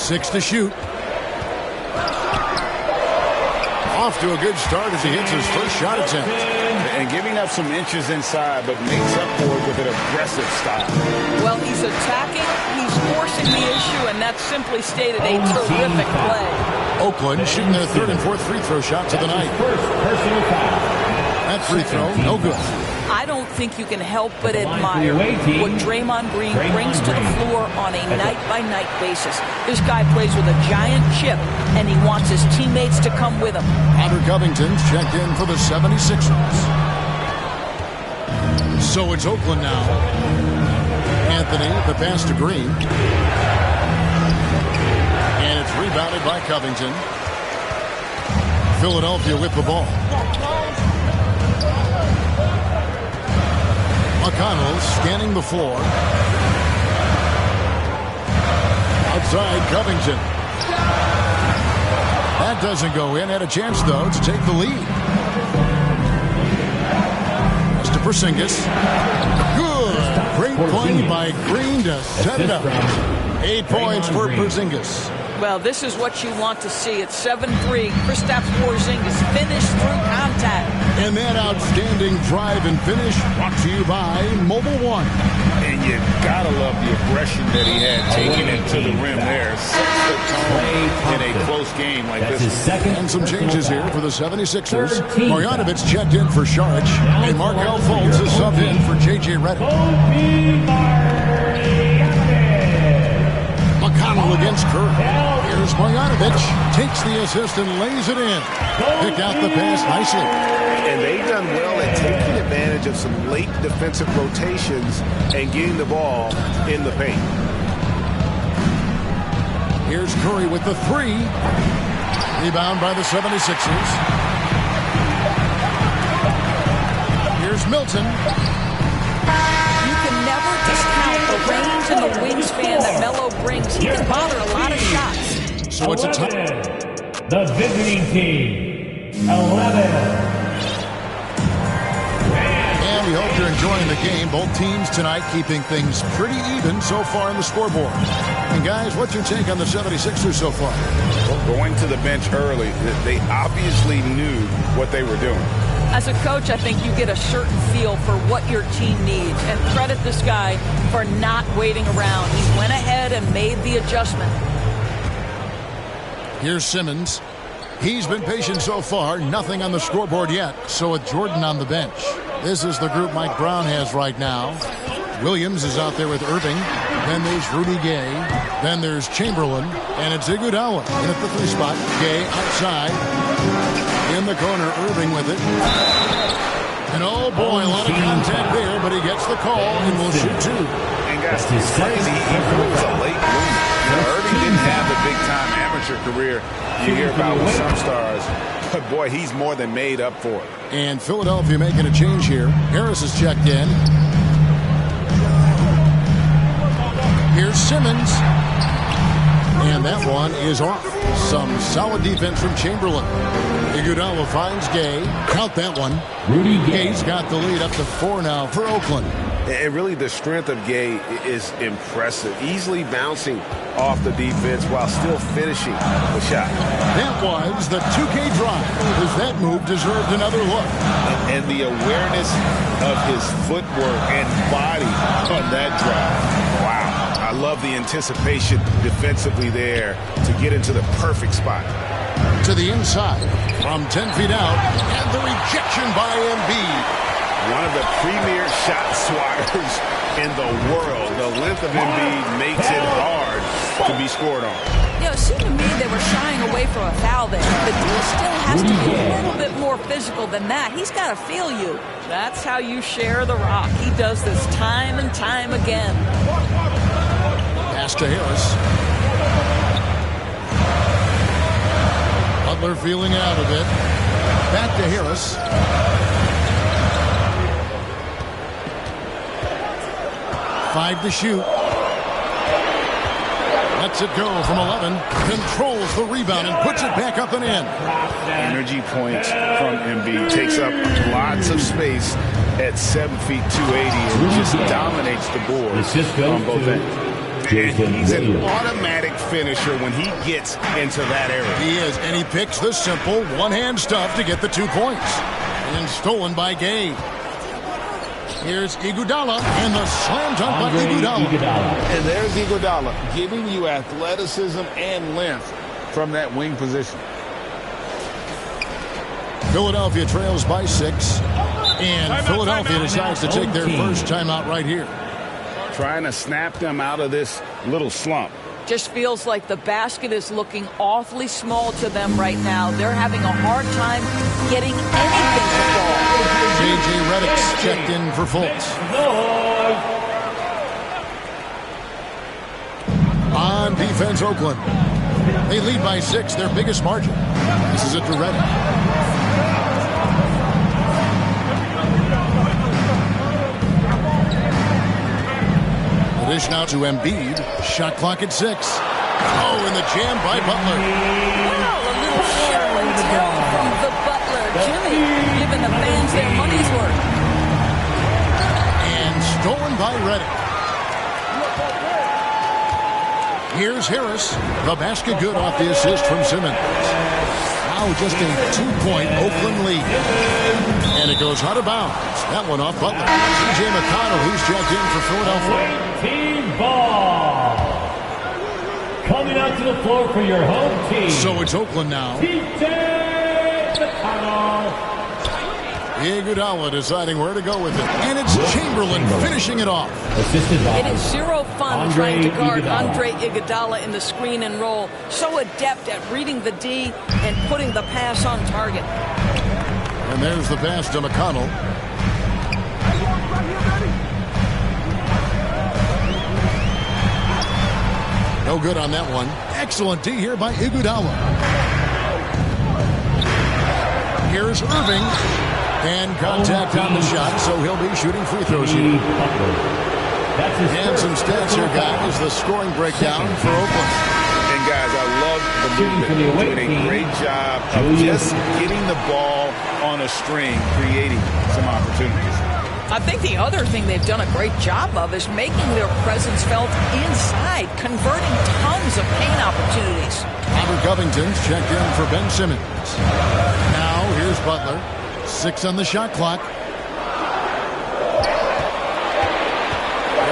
6 to shoot. Off to a good start as he hits his first shot attempt. And giving up some inches inside, but makes up for it with an aggressive style. Well, he's attacking, he's forcing the issue, and that's simply stated a terrific play. Oakland shooting their third and fourth free throw shots of the night. That free throw, no good. I don't think you can help but admire what Draymond Green brings to the floor on a night-by-night basis. This guy plays with a giant chip, and he wants his teammates to come with him. Robert Covington's checked in for the 76ers. So it's Oakland now. Anthony, the pass to Green. And it's rebounded by Covington. Philadelphia with the ball. McConnell scanning the floor. Outside Covington. That doesn't go in. Had a chance, though, to take the lead. That's to Porzingis. Good. Great play by Green to set it up. 8 points for Porzingis. Well, this is what you want to see. It's 7-3. Kristaps Porzingis finished through contact. And that outstanding drive and finish brought to you by Mobile One. And you gotta love the aggression that he had taking it to the rim there. Sets the tone in a close game like this. And some changes here for the 76ers. Marjanovic checked in for Šarić. And Markelle Fultz is subbed in for J.J. Redick. McConnell against Curry. Here's Marjanovic. Takes the assist and lays it in. Pick out the pass nicely. And they've done well at taking advantage of some late defensive rotations and getting the ball in the paint. Here's Curry with the 3. Rebound by the 76ers. Here's Milton. You can never discount the range and the wingspan that Melo brings. He can bother a lot of shots. So it's a tie. The visiting team, 11. And we hope you're enjoying the game. Both teams tonight keeping things pretty even so far in the scoreboard. And guys, what's your take on the 76ers so far? Well, going to the bench early, they obviously knew what they were doing. As a coach, I think you get a certain feel for what your team needs. And credit this guy for not waiting around. He went ahead and made the adjustment. Here's Simmons. He's been patient so far. Nothing on the scoreboard yet. So with Jordan on the bench. This is the group Mike Brown has right now. Williams is out there with Irving. Then there's Rudy Gay. Then there's Chamberlain. And it's Iguodala in at the 3 spot. Gay outside. In the corner, Irving with it. And oh boy, a lot of contact there, but he gets the call and will shoot 2. And guys, it's crazy. He was a late bloomer. Irving didn't have the big-time amateur career you hear about with some stars. But boy, he's more than made up for it. And Philadelphia making a change here. Harris is checked in. Here's Simmons. And that one is off. Some solid defense from Chamberlain. Iguodala finds Gay. Count that one. Rudy Gay's got the lead up to 4 now for Oakland. And really the strength of Gay is impressive. Easily bouncing off the defense while still finishing the shot. That was the 2K drive. As that move deserved another look. And the awareness of his footwork and body on that drive. Wow. I love the anticipation defensively there to get into the perfect spot. To the inside from 10 feet out. And the rejection by Embiid. One of the premier shot swatters in the world. The length of Embiid makes it hard to be scored on. You know, it seemed to me they were shying away from a foul there. The dude still has to be a little bit more physical than that. He's got to feel you. That's how you share the rock. He does this time and time again. Pass to Harris. Butler feeling out a bit. Back to Harris. 5 to shoot. Lets it go from 11. Controls the rebound and puts it back up and in. Energy points from Embiid. Takes up lots of space at 7 feet 280 and just dominates the board on both ends. And he's an automatic finisher when he gets into that area. He is, and he picks the simple one-hand stuff to get the 2 points. And stolen by Gay. Here's Iguodala, and the slam dunk by Iguodala. And there's Iguodala, giving you athleticism and length from that wing position. Philadelphia trails by 6. And Philadelphia decides to take their first timeout right here. Trying to snap them out of this little slump. Just feels like the basket is looking awfully small to them right now. They're having a hard time getting anything to fall. J.J. Redick's checked in for Fultz. On defense, Oakland. They lead by 6, their biggest margin. This is it to Redick. Dish now to Embiid. Shot clock at 6. Oh, and the jam by Butler. Well, a little show and tell from the Butler. Jimmy giving the fans their money's worth. And stolen by Redick. Here's Harris. The basket good off the assist from Simmons. Now just a 2-point Oakland lead. And it goes out of bounds. That one off Butler. T.J. McConnell, he's checked in for Philadelphia. Team ball. Coming out to the floor for your home team. So it's Oakland now. T.J. McConnell. Iguodala deciding where to go with it. And it's Chamberlain finishing it off. Assisted by It is zero fun trying to guard Iguodala. Andre Iguodala in the screen and roll. So adept at reading the D and putting the pass on target. And there's the pass to McConnell. No good on that one. Excellent D here by Iguodala. Here's Irving. And contact on the shot, so he'll be shooting free throws here. And some stats here, guys. The scoring breakdown for Oakland. And guys, I love the movement. Doing a great job of just getting the ball on a string, creating some opportunities. I think the other thing they've done a great job of is making their presence felt inside, converting tons of paint opportunities. Robert Covington's checked in for Ben Simmons. Now here's Butler. 6 on the shot clock.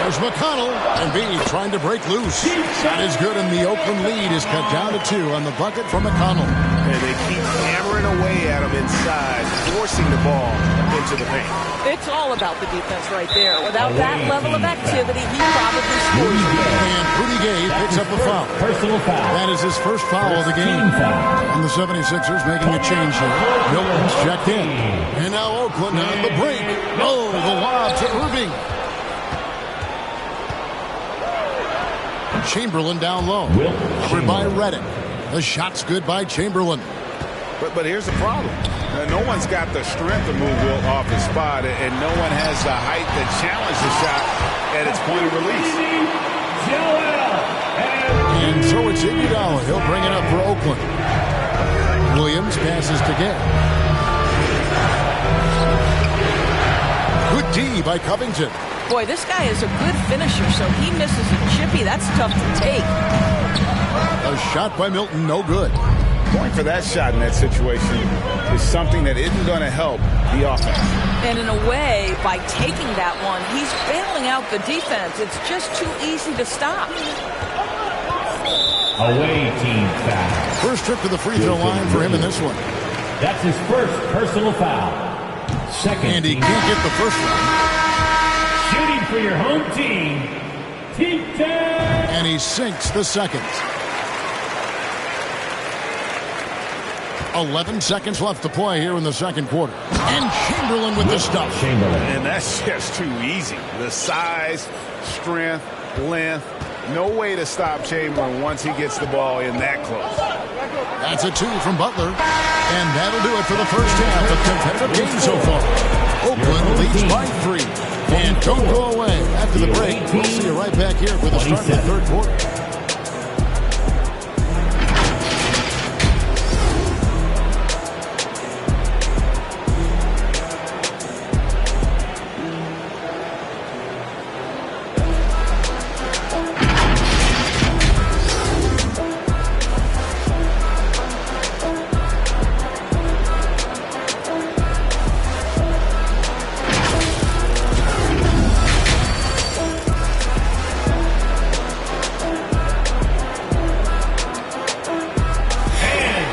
There's McConnell. And B trying to break loose. That is good, and the Oakland lead is cut down to 2 on the bucket from McConnell. And they keep hammering away at him inside, forcing the ball into the paint. It's all about the defense right there. Without that level of activity, he probably scores. And Rudy Gay picks up a foul. Personal foul. That is his first foul of the game. And the 76ers making a change here. Milton's checked in. And now Oakland on the break. Oh, the lob to Irving. Chamberlain down low. Covered by Redick. The shot's good by Chamberlain. But here's the problem. No one's got the strength to move Wilt off his spot, and no one has the height to challenge the shot at its point of release. And so it's Iguodala. He'll bring it up for Oakland. Williams passes to Gay. Good D by Covington. Boy, this guy is a good finisher, so he misses a chippy. That's tough to take. A shot by Milton, no good. Going for that shot in that situation is something that isn't going to help the offense. And in a way, by taking that one, he's bailing out the defense. It's just too easy to stop. Away team foul. First trip to the free throw line for him in this one. That's his first personal foul. Second. And he can't get the first one. Shooting for your home team, T.J. And he sinks the second. 11 seconds left to play here in the second quarter. And Chamberlain with the stuff. And that's just too easy. The size, strength, length. No way to stop Chamberlain once he gets the ball in that close. That's a 2 from Butler. And that'll do it for the first half of competitive game so far. Oakland leads by 3. And don't go away. After the break, we'll see you right back here for the start of the third quarter.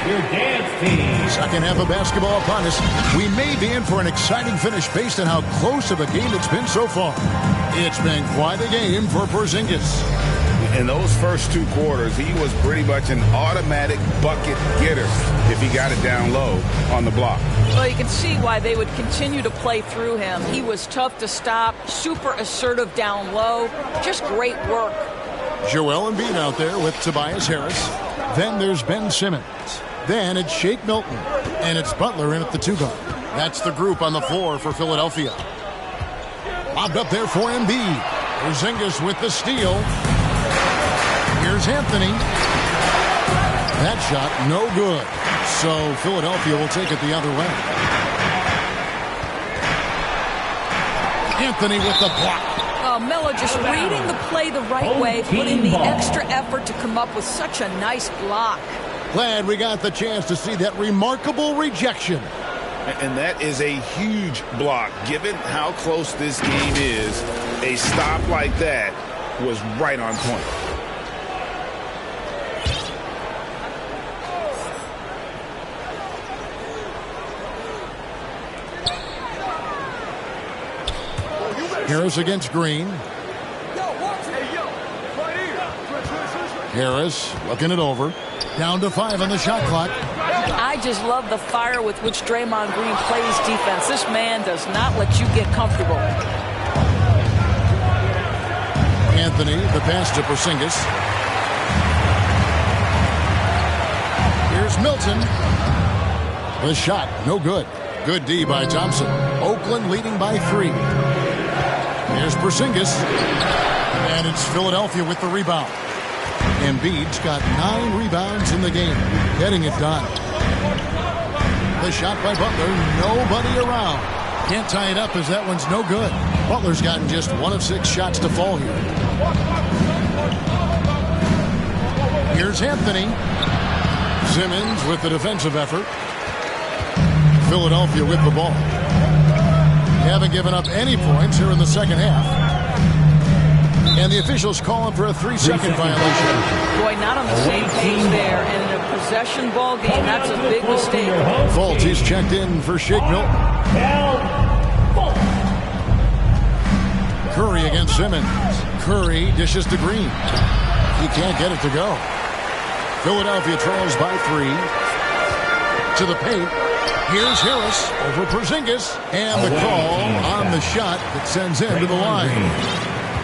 your dance team. Second half of basketball upon us. We may be in for an exciting finish based on how close of a game it's been so far. It's been quite a game for Porzingis. In those first 2 quarters, he was pretty much an automatic bucket getter if he got it down low on the block. Well, you can see why they would continue to play through him. He was tough to stop, super assertive down low. Just great work. Joel Embiid out there with Tobias Harris. Then there's Ben Simmons. Then it's Shake Milton. And it's Butler in at the 2 guard. That's the group on the floor for Philadelphia. Lobbed up there for Embiid. Porzingis with the steal. Here's Anthony. That shot no good. So Philadelphia will take it the other way. Anthony with the block. Melo just reading the play the right way, putting the extra effort to come up with such a nice block. Glad we got the chance to see that remarkable rejection. And that is a huge block. Given how close this game is, a stop like that was right on point. Harris against Green. Harris looking it over. Down to 5 on the shot clock. I just love the fire with which Draymond Green plays defense. This man does not let you get comfortable. Anthony, the pass to Porzingis. Here's Milton. The shot, no good. Good D by Thompson. Oakland leading by 3. Here's Porzingis. And it's Philadelphia with the rebound. Embiid's got 9 rebounds in the game. Getting it done. The shot by Butler. Nobody around. Can't tie it up as that one's no good. Butler's gotten just 1 of 6 shots to fall here. Here's Anthony. Simmons with the defensive effort. Philadelphia with the ball. They haven't given up any points here in the second half. And the officials calling for a 3-second violation. Boy, not on the same page there. And in a possession ball game, that's a big mistake. Fultz, he's checked in for Shake Milton. Curry against Simmons. Curry dishes to Green. He can't get it to go. Philadelphia trails by 3. To the paint. Here's Harris over Porzingis. And the call on the shot that sends him to the line.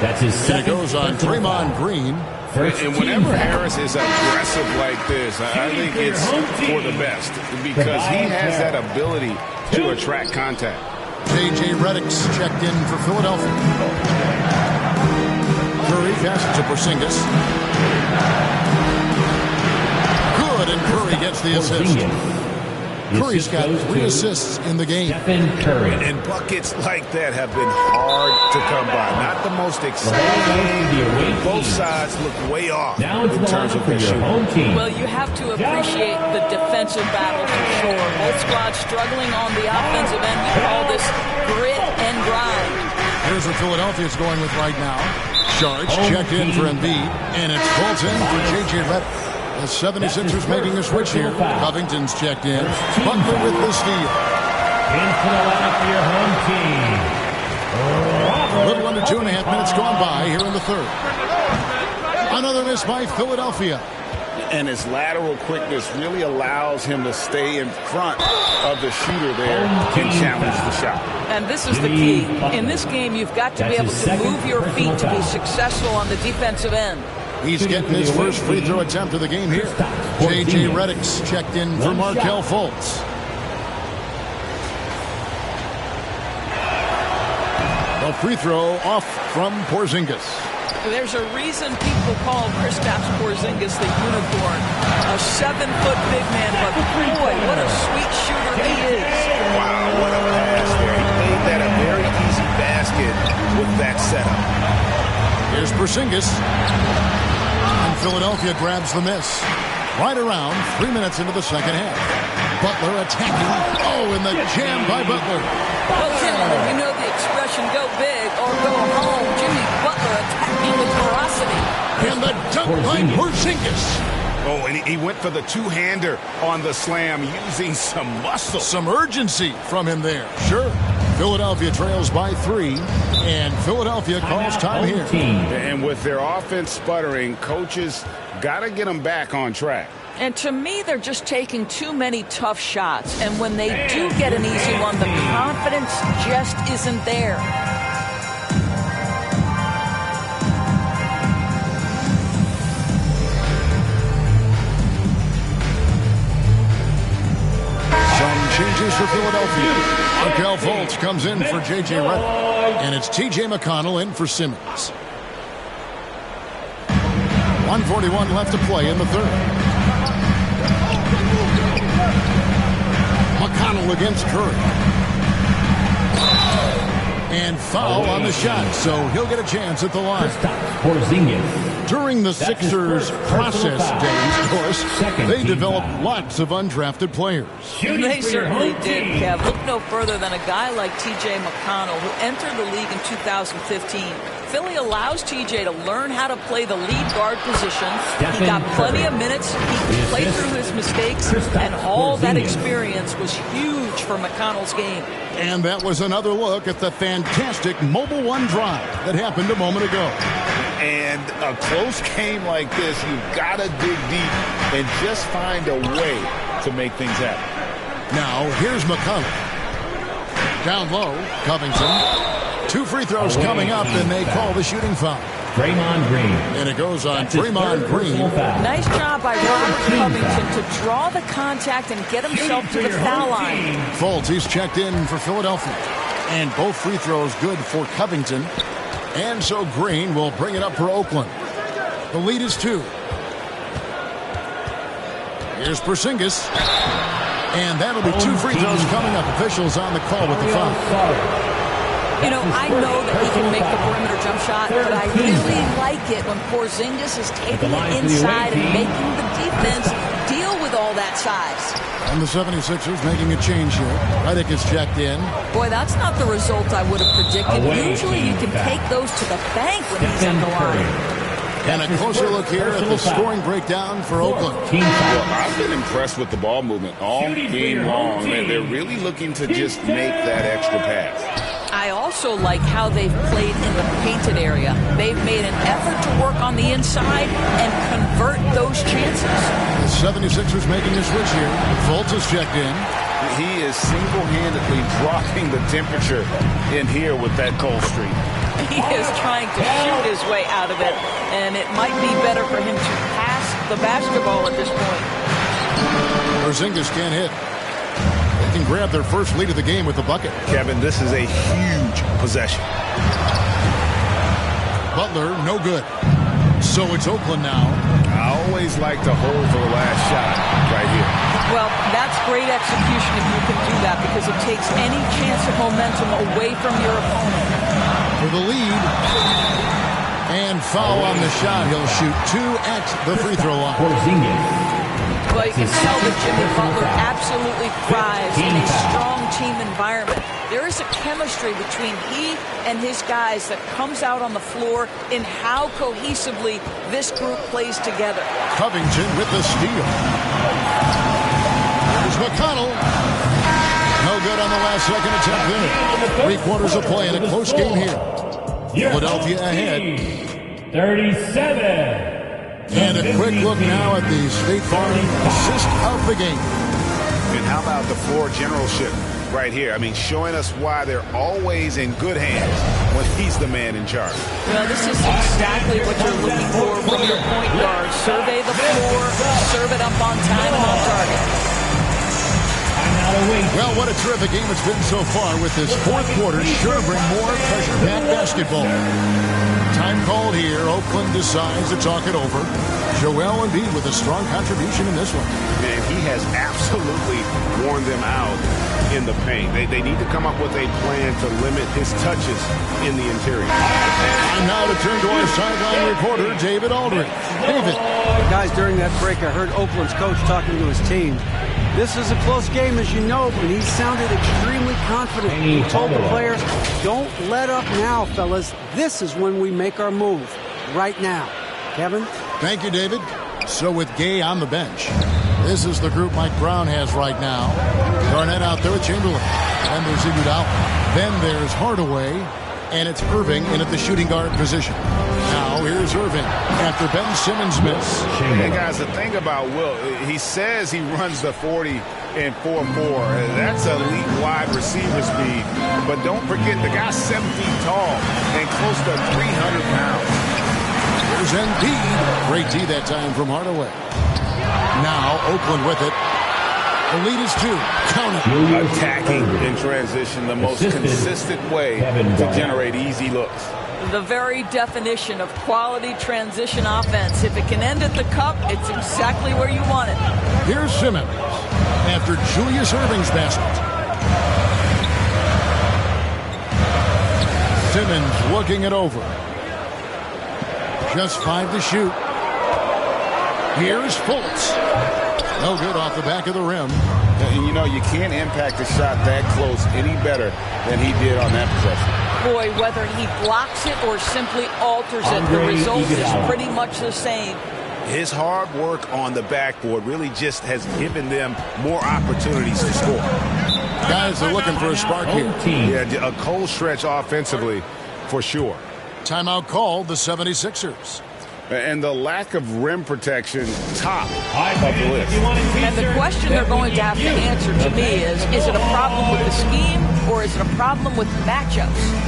That's his second. And it goes on Draymond Green. And whenever Harris is aggressive like this, I think it's for the best because he has that ability to attract contact. J.J. Redick's checked in for Philadelphia. Curry passes to Porzingis. Good, and Curry gets the assist. Curry's got 3 assists in the game. And buckets like that have been hard to come by. Not the most exciting game. Both sides look way off in terms of their shooting. Well, you have to appreciate the defensive battle for sure. Both squads struggling on the offensive end. We call this grit and grind. Here's what Philadelphia's going with right now. Sharks checked in for Embiid. And it's Fulton for J.J. Redick. The 76ers making a switch here. Covington's checked in. Butler with the steal. In for the line for your home team. A little under 2.5 minutes gone by here in the third. Another miss by Philadelphia. And his lateral quickness really allows him to stay in front of the shooter there and challenge the shot. And this is the key. In this game, you've got to be able to move your feet to be successful on the defensive end. He's getting his first free throw attempt of the game here. J.J. Redick's checked in for Markelle Fultz. A free throw off from Porzingis. There's a reason people call Kristaps Porzingis the unicorn. A 7-foot big man, but boy, what a sweet shooter he is. Wow, what a pass there. He made that a very easy basket with that setup. Here's Porzingis. And Philadelphia grabs the miss. Right around 3 minutes into the second half. Butler attacking. Oh, and the jam by Butler. Well, gentlemen, you know the expression, go big or go home. Jimmy Butler attacking with ferocity. And the dunk by Porzingis. Oh, and he went for the two-hander on the slam using some muscle. Some urgency from him there. Sure. Philadelphia trails by 3, and Philadelphia calls time here. And with their offense sputtering, coaches got to get them back on track. And to me, they're just taking too many tough shots. And when they do get an easy one, the confidence just isn't there. Changes for Philadelphia. Markel Fultz comes in for J.J. Redick. And it's T.J. McConnell in for Simmons. 1:41 left to play in the third. McConnell against Curry. And foul on the shot, so he'll get a chance at the line. During the Sixers' process days, of course, they developed lots of undrafted players. They certainly did, Kev. Look no further than a guy like T.J. McConnell, who entered the league in 2015. Philly allows T.J. to learn how to play the lead guard position. He got plenty of minutes. He could play through his mistakes, and all that experience was huge for McConnell's game. And that was another look at the fantastic Mobile One drive that happened a moment ago. And a close game like this, you've got to dig deep and just find a way to make things happen. Now, here's McConnell. Down low, Covington. 2 free throws coming up, and they call the shooting foul. Draymond Green. And it goes on Draymond Green. Nice job by Robert Covington to draw the contact and get himself to the foul line. Fultz, he's checked in for Philadelphia. And both free throws good for Covington. And so Green will bring it up for Oakland. The lead is 2. Here's Porzingis. And that'll be 2 free throws coming up. Officials on the call with the foul. You know, I know that he can make the perimeter jump shot, but I really like it when Porzingis is taking it inside and making the defense deal with all that size. And the 76ers making a change here. Redick is checked in. Boy, that's not the result I would have predicted. Usually you can take those to the bank when he's on the line. And a closer look here at the scoring breakdown for Oakland. Well, I've been impressed with the ball movement all game long. They're really looking to just make that extra pass. I also like how they've played in the painted area. They've made an effort to work on the inside and convert those chances. The 76ers making a switch here. Fultz is checked in. He is single-handedly dropping the temperature in here with that cold streak. He is trying to shoot his way out of it, and it might be better for him to pass the basketball at this point. Porzingis can't hit. They can grab their first lead of the game with the bucket. Kevin, this is a huge possession. Butler, no good. So it's Oakland now. I always like to hold for the last shot right here. Well, that's great execution if you can do that, because it takes any chance of momentum away from your opponent. For the lead. And foul on the shot. He'll shoot 2 at the free throw line. Well, you can tell that Jimmy Butler absolutely thrives in a strong team environment. There is a chemistry between he and his guys that comes out on the floor in how cohesively this group plays together. Covington with the steal. Here's McConnell. No good on the last second attempt there. 3 quarters of play in a close game here. Philadelphia ahead. 37. And a quick look now at the State Farm assist of the game. And how about the floor generalship right here? I mean, showing us why they're always in good hands when he's the man in charge. Well, this is exactly what you're looking for from your point guard. Survey the floor, serve it up on time and on target. Well, what a terrific game it's been so far, with this 4th quarter sure to bring more pressure-packed basketball. Time called here. Oakland decides to talk it over. Joel Embiid with a strong contribution in this one. Man, he has absolutely worn them out in the paint. They need to come up with a plan to limit his touches in the interior. And now to turn to our sideline reporter, David Aldridge. David. Guys, during that break, I heard Oakland's coach talking to his team. This is a close game, as you know, but he sounded extremely confident. He told the players, don't let up now, fellas. This is when we make our move. Right now. Kevin? Thank you, David. So with Gay on the bench, this is the group Mike Brown has right now. Garnett out there with Chamberlain. Then there's Iguodala. Then there's Hardaway. And it's Irving in at the shooting guard position. Now here's Irving after Ben Simmons miss. Hey guys, the thing about Will, he says he runs the 40 and 4-4. That's elite wide receiver speed. But don't forget, the guy's 7 feet tall and close to 300 pounds. Here's Embiid. Great D that time from Hardaway. Now Oakland with it. The lead is 2. Count it. Attacking in transition, the most consistent way to generate easy looks. The very definition of quality transition offense. If it can end at the cup, it's exactly where you want it. Here's Simmons after Julius Irving's basket. Simmons looking it over. Just 5 to shoot. Here's Fultz. No good off the back of the rim. And you know, you can't impact a shot that close any better than he did on that possession. Boy, whether he blocks it or simply alters it, the result is pretty much the same. His hard work on the backboard really just has given them more opportunities to score. Guys are looking for a spark here. Yeah, a cold stretch offensively for sure. Timeout called the 76ers. And the lack of rim protection, top of the list. And the question they're going to have to answer to me is it a problem with the scheme or is it a problem with matchups?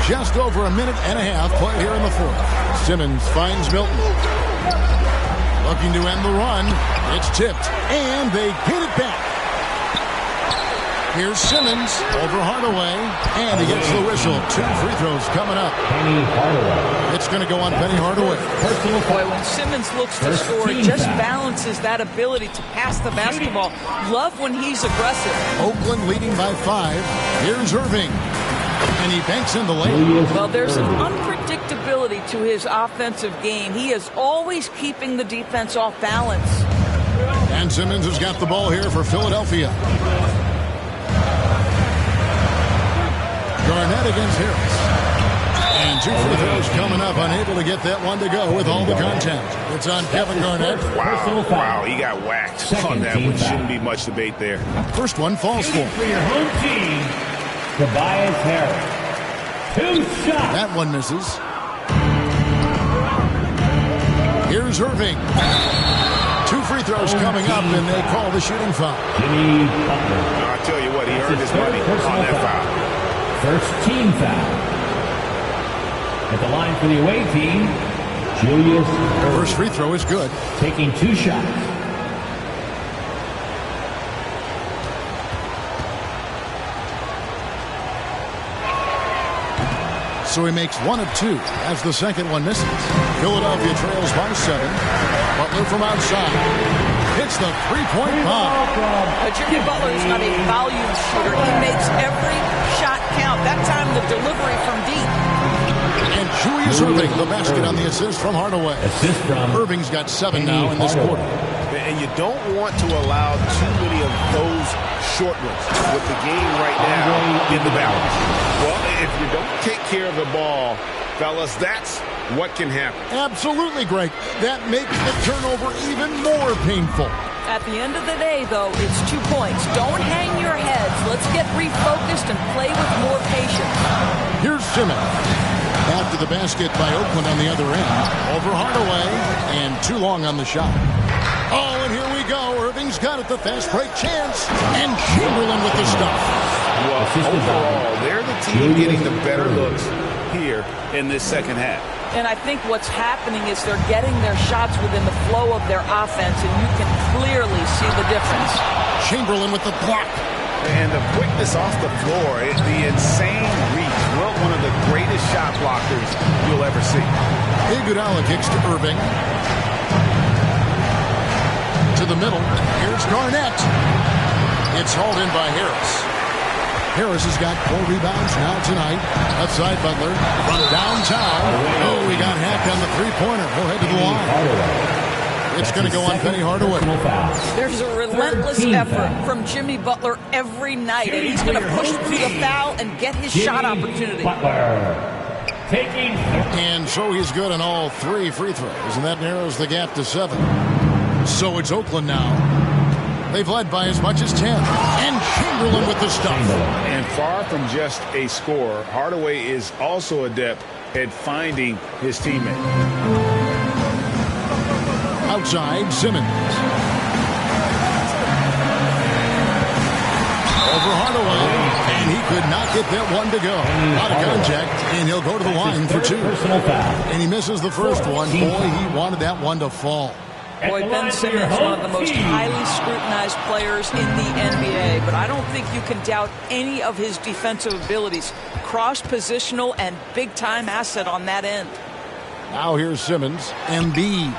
Just over a minute and a half play here in the fourth. Simmons finds Milton. Looking to end the run. It's tipped, and they get it back. Here's Simmons over Hardaway, and he gets the whistle. 2 free throws coming up. It's going to go on Penny Hardaway. Boy, when Simmons looks to score, it just balances that ability to pass the basketball. Love when he's aggressive. Oakland leading by 5. Here's Irving. And he banks in the lane. Well, there's an unpredictability to his offensive game. He is always keeping the defense off balance. And Simmons has got the ball here for Philadelphia. Garnett against Harris. And 2 free throws coming up. Unable to get that one to go with all the contact. It's on Kevin Garnett. Wow, he got whacked on that one. Shouldn't be much debate there. First one falls for your home team. Tobias Harris. 2 shots. That one misses. Here's Irving. 2 free throws coming up, and they call the shooting foul. Jimmy Butler. I'll tell you what, he earned his money on that foul. First team foul. At the line for the away team, Julius Irving. First free throw is good. Taking 2 shots. So he makes 1 of 2 as the second one misses. Philadelphia trails by 7. Butler from outside. Hits the three-point bomb. Jimmy Butler is not a volume shooter. He makes every shot count. That time the delivery from deep. And Julius Irving, the basket on the assist from Hardaway. Assist from Irving's got 7 now in this quarter. And you don't want to allow too many of those short ones with the game right now in the balance. Well, if you don't take care of the ball, fellas, that's what can happen. Absolutely, Greg. That makes the turnover even more painful. At the end of the day, though, it's 2 points. Don't hang your heads. Let's get refocused and play with more patience. Here's Simmons. After the basket by Oakland on the other end. Over Hardaway, and too long on the shot. Oh, and here we go. Irving's got it, the fast break chance. And Chamberlain with the stuff. Well, overall, they're the team getting the better looks here in this second half. And I think what's happening is they're getting their shots within the flow of their offense, and you can clearly see the difference. Chamberlain with the block. And the quickness off the floor, the insane reach. Well, one of the greatest shot blockers you'll ever see. Iguodala kicks to Irving. To the middle. Here's Garnett. It's hauled in by Harris. Harris has got 4 rebounds now tonight. Outside Butler from downtown. Oh, he got hacked on the three-pointer. He'll head to the line. It's going to go on Penny Hardaway. There's a relentless effort from Jimmy Butler every night, and he's going to push through the foul and get his shot opportunity. And so he's good on all 3 free throws, and that narrows the gap to 7. So it's Oakland now. They've led by as much as 10. And Chamberlain with the stuff. And far from just a scorer, Hardaway is also adept at finding his teammate. Outside, Simmons. Over Hardaway. And he could not get that one to go. Out of contact. And he'll go to the line for 2. And he misses the first one. Boy, he wanted that one to fall. Boy, Ben Simmons is one of the most highly scrutinized players in the NBA, but I don't think you can doubt any of his defensive abilities. Cross-positional and big-time asset on that end. Now here's Simmons. Embiid.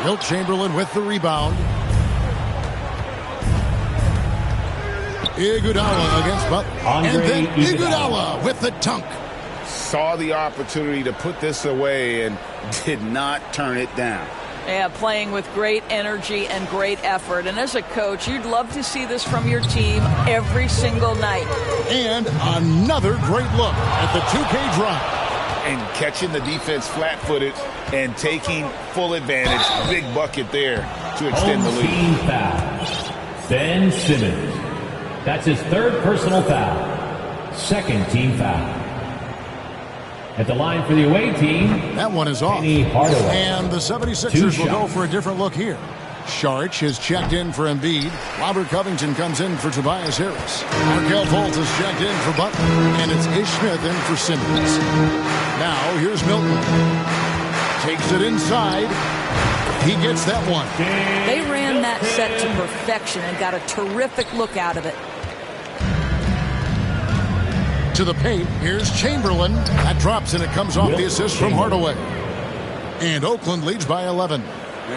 Wilt Chamberlain with the rebound. Iguodala against Butler. And then Iguodala with the dunk. Saw the opportunity to put this away and did not turn it down. Yeah, playing with great energy and great effort. And as a coach, you'd love to see this from your team every single night. And another great look at the 2K drop. And catching the defense flat-footed and taking full advantage. Big bucket there to extend the lead. Team foul. Ben Simmons. That's his 3rd personal foul. 2nd team foul. At the line for the away team. That one is off. And the 76ers will go for a different look here. Saric has checked in for Embiid. Robert Covington comes in for Tobias Harris. Markelle Fultz has checked in for Butler. And it's Ish Smith in for Simmons. Now here's Milton. Takes it inside. He gets that one. They ran that set to perfection and got a terrific look out of it. To the paint. Here's Chamberlain. That drops and it comes off the assist from Hardaway. And Oakland leads by 11.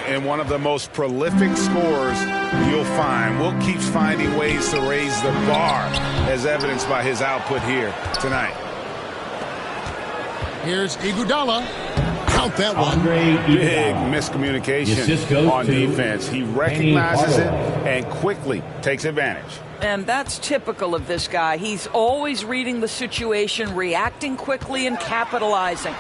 And one of the most prolific scorers you'll find. Will keeps finding ways to raise the bar, as evidenced by his output here tonight. Here's Iguodala. Count that one. Big miscommunication on defense. He recognizes it and quickly takes advantage. And that's typical of this guy. He's always reading the situation, reacting quickly, and capitalizing.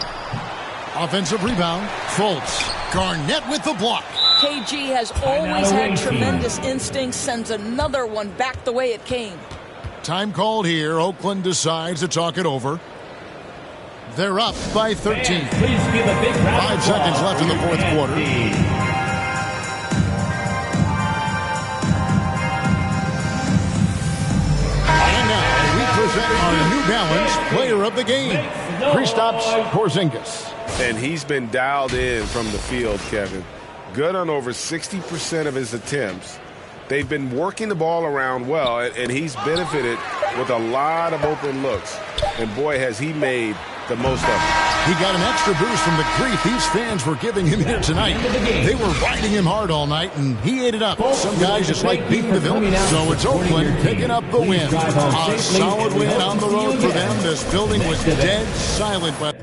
Offensive rebound. Fultz. Garnett with the block. KG has always had tremendous instincts, sends another one back the way it came. Time called here. Oakland decides to talk it over. They're up by 13. Please give a big round 5 seconds left in the 4th quarter. And now we present our New Balance Player of the Game, Kristaps Porzingis. And he's been dialed in from the field, Kevin. Good on over 60% of his attempts. They've been working the ball around well, and he's benefited with a lot of open looks. And boy, has he made the most of it. He got an extra boost from the grief these fans were giving him here tonight. They were riding him hard all night, and he ate it up. Some guys just like beating the villain. So it's Oakland picking up the win. A solid win on the road for them. This building was dead silent. But